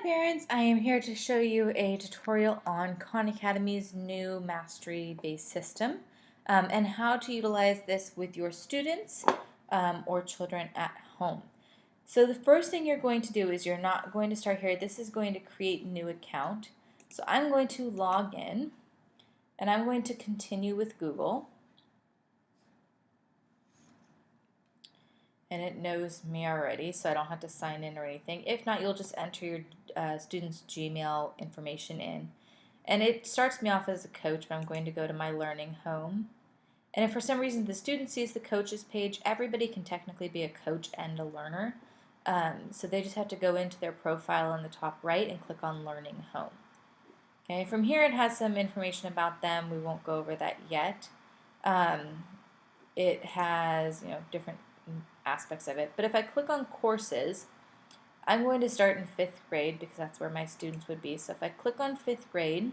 Parents, I am here to show you a tutorial on Khan Academy's new mastery-based system and how to utilize this with your students or children at home. So the first thing you're going to do is you're not going to start here. This is going to create new account. So I'm going to log in and I'm going to continue with Google. And it knows me already, so I don't have to sign in or anything. If not, you'll just enter your student's Gmail information in. And it starts me off as a coach, but I'm going to go to my learning home. And if for some reason the student sees the coaches page, everybody can technically be a coach and a learner. So they just have to go into their profile in the top right and click on Learning Home. Okay, from here it has some information about them. We won't go over that yet. It has different aspects of it. But if I click on courses, I'm going to start in 5th grade because that's where my students would be. So if I click on 5th grade,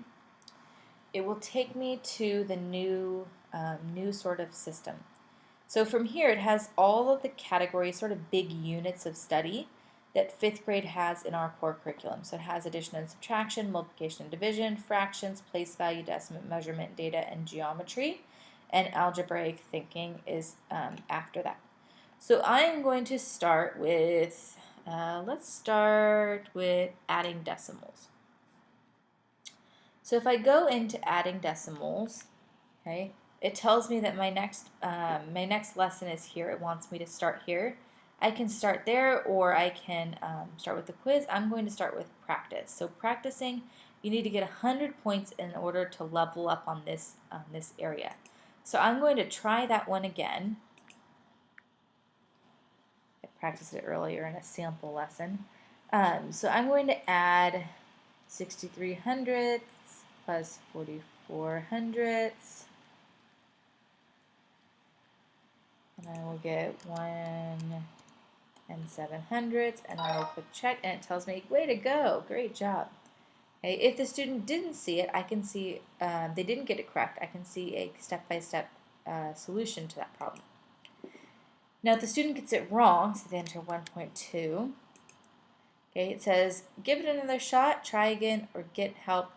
it will take me to the new sort of system. So from here it has all of the categories, sort of big units of study that 5th grade has in our core curriculum. So it has addition and subtraction, multiplication and division, fractions, place value, decimal, measurement, data, and geometry. And algebraic thinking is after that. So I'm going to start with, let's start with adding decimals. So if I go into adding decimals, okay, it tells me that my next lesson is here. It wants me to start here. I can start there, or I can start with the quiz. I'm going to start with practice. So practicing, you need to get 100 points in order to level up on this area. So I'm going to try that one again. I practiced it earlier in a sample lesson. So I'm going to add 63 hundredths plus 44 hundredths. And I will get 1 and 7 hundredths, and I will click check, and it tells me, way to go, great job. Okay, if the student didn't see it, I can see they didn't get it correct. I can see a step-by-step solution to that problem. Now, if the student gets it wrong, so they enter 1.2, okay, it says, give it another shot, try again, or get help,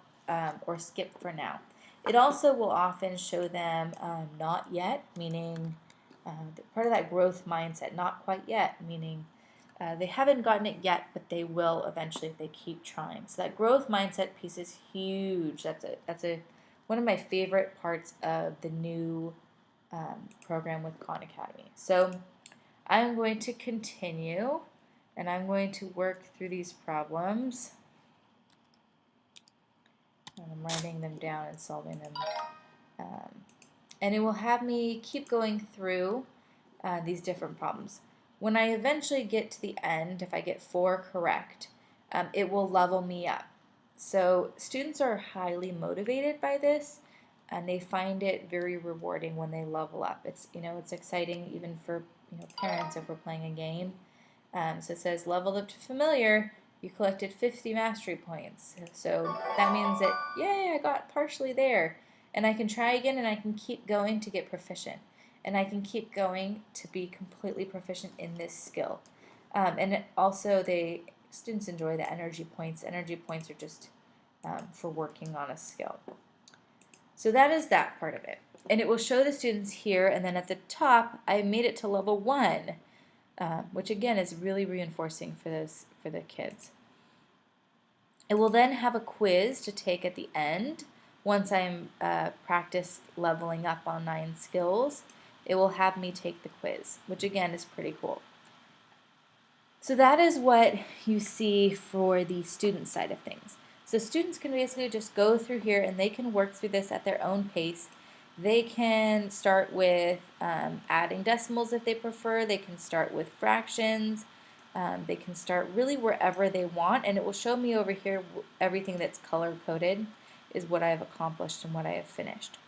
or skip for now. It also will often show them not yet, meaning part of that growth mindset, not quite yet, meaning they haven't gotten it yet, but they will eventually if they keep trying. So that growth mindset piece is huge. That's one of my favorite parts of the new program with Khan Academy. So I'm going to continue, and I'm going to work through these problems. And I'm writing them down and solving them. And it will have me keep going through these different problems. When I eventually get to the end, if I get 4 correct, it will level me up. So students are highly motivated by this, and they find it very rewarding when they level up. It's it's exciting even for parents if we're playing a game. So it says leveled up to familiar. You collected 50 mastery points. So that means that yay, I got partially there, and I can try again, and I can keep going to get proficient. And I can keep going to be completely proficient in this skill. And also, students enjoy the energy points. Energy points are just for working on a skill. So that is that part of it. And it will show the students here, and then at the top, I made it to level 1, which again is really reinforcing for the kids. It will then have a quiz to take at the end. Once I'm practiced leveling up on 9 skills, it will have me take the quiz, which again is pretty cool. So that is what you see for the student side of things. So students can basically just go through here and they can work through this at their own pace. They can start with adding decimals if they prefer. They can start with fractions. They can start really wherever they want, and it will show me over here everything that's color-coded is what I have accomplished and what I have finished.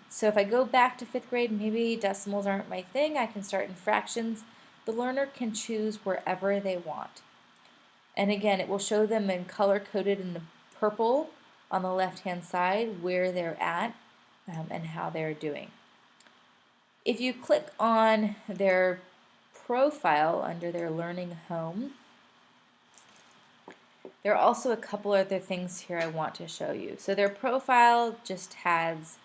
So if I go back to 5th grade, maybe decimals aren't my thing. I can start in fractions. The learner can choose wherever they want. And again, it will show them in color-coded in the purple on the left-hand side where they're at and how they're doing. If you click on their profile under their learning home, There are also a couple other things here I want to show you. So their profile just has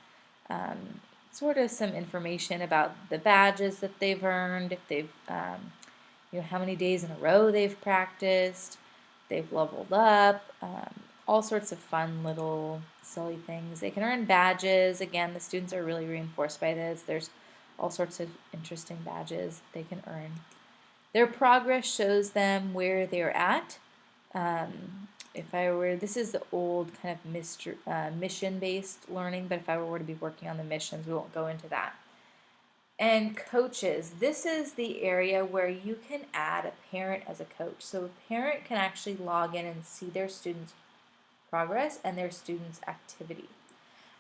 sort of some information about the badges that they've earned, if they've, how many days in a row they've practiced, they've leveled up, all sorts of fun little silly things. They can earn badges. Again, the students are really reinforced by this. There's all sorts of interesting badges they can earn. Their progress shows them where they're at. This is the old kind of mission-based learning, but if I were to be working on the missions, we won't go into that. And coaches, this is the area where you can add a parent as a coach. So a parent can actually log in and see their students' progress and their students' activity.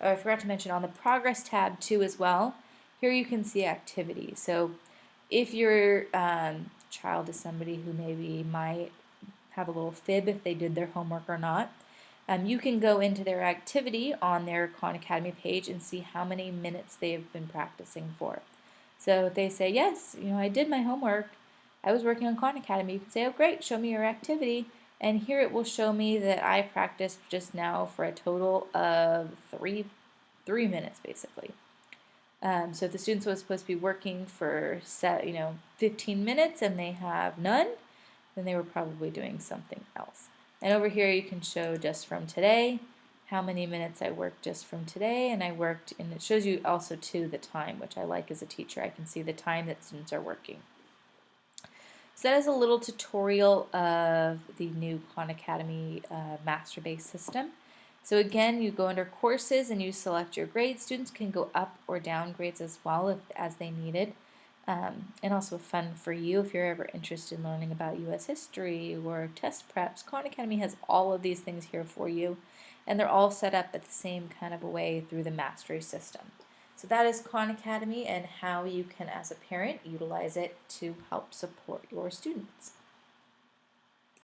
Oh, I forgot to mention on the progress tab too as well, here you can see activity. So if your child is somebody who maybe might have a little fib if they did their homework or not, you can go into their activity on their Khan Academy page and see how many minutes they have been practicing for. So if they say, yes, I did my homework, I was working on Khan Academy, you can say, oh great, show me your activity, and here it will show me that I practiced just now for a total of three minutes basically. So if the student was supposed to be working for 15 minutes and they have none, then they were probably doing something else. And over here you can show just from today, how many minutes I worked just from today, and it shows you also too the time, which I like as a teacher. I can see the time that students are working. So that is a little tutorial of the new Khan Academy master-based system. So again, you go under courses and you select your grades. Students can go up or down grades as well as they needed. And also fun for you if you're ever interested in learning about U.S. history or test preps. Khan Academy has all of these things here for you, and they're all set up at the same kind of a way through the mastery system. So that is Khan Academy and how you can, as a parent, utilize it to help support your students.